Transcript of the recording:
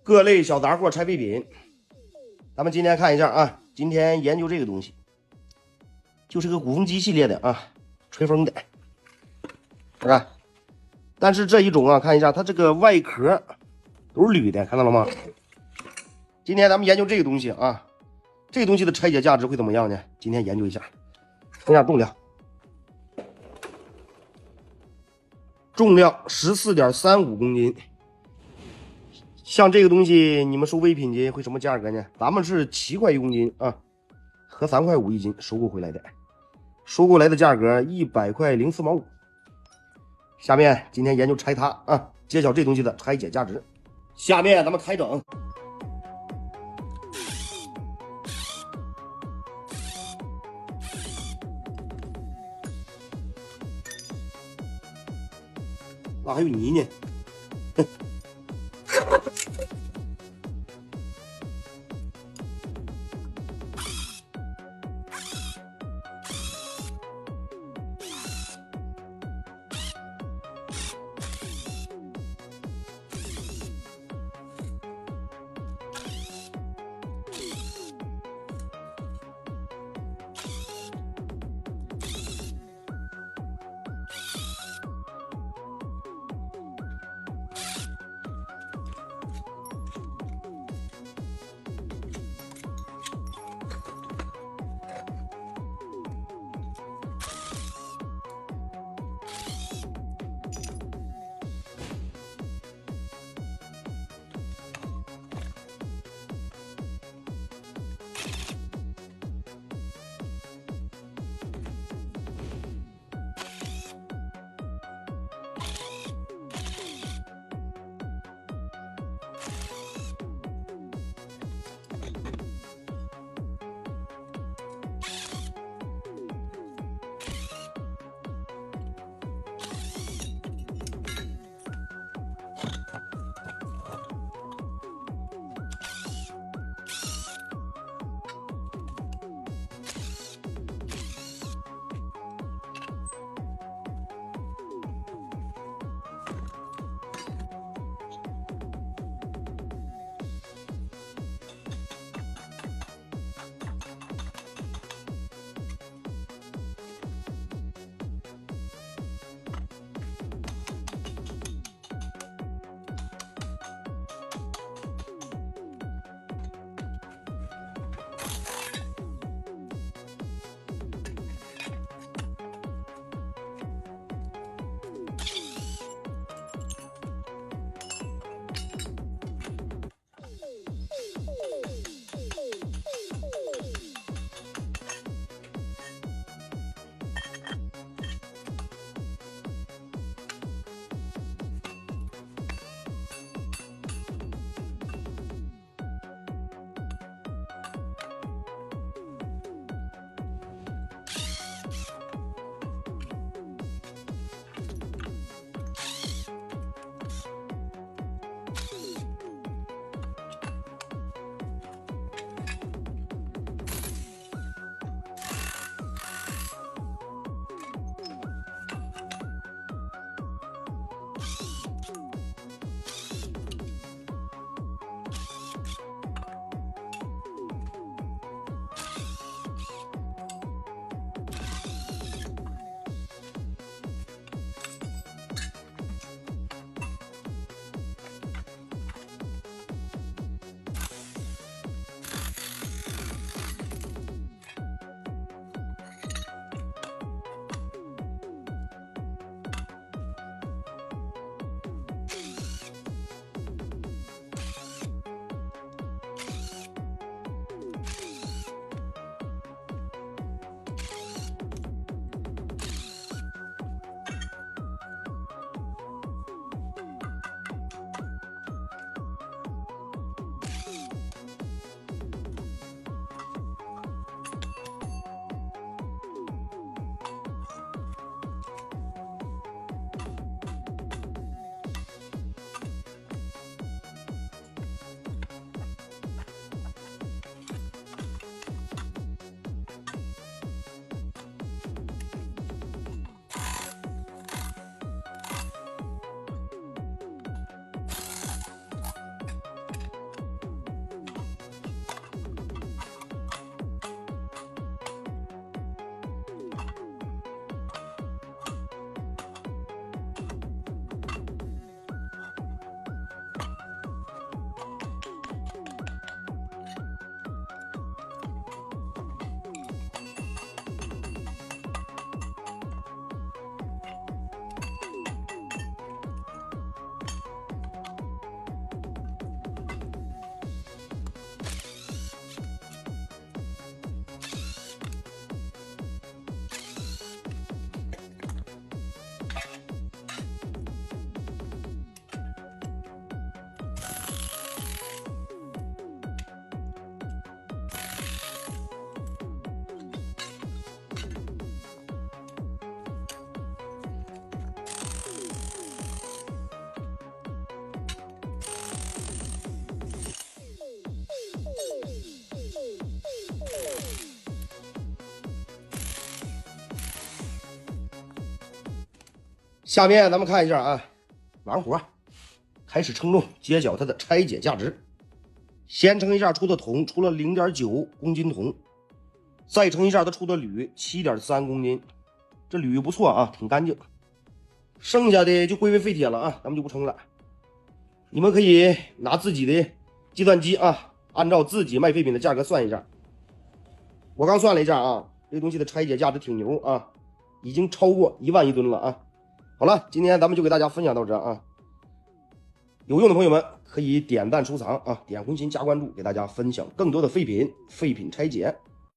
各类小杂货、拆废品。咱们今天看一下啊，今天研究这个东西，就是个鼓风机系列的啊，吹风的，是吧？但是这一种啊，看一下它这个外壳都是铝的，看到了吗？今天咱们研究这个东西啊，这个东西的拆解价值会怎么样呢？今天研究一下，看一下重量，重量14.35公斤。像这个东西，你们收废品去会什么价格呢？咱们是7块1公斤啊，和3块5一斤收购回来的，收购来的价格100块04毛5。下面今天研究拆它啊，揭晓这东西的拆解价值。下面咱们开整。啊，还有泥呢。下面咱们看一下啊，完活开始称重，揭晓它的拆解价值。先称一下出的铜，出了 0.9 公斤铜，再称一下它出的铝 7.3 公斤，这铝不错啊，挺干净。剩下的就归为废铁了啊，咱们就不称了。你们可以拿自己的计算机啊，按照自己卖废品的价格算一下。我刚算了一下啊，这东西的拆解价值挺牛啊，已经超过1万1吨了啊。好了，今天咱们就给大家分享到这啊。有用的朋友们可以点赞收藏啊，点红心加关注，给大家分享更多的废品拆解。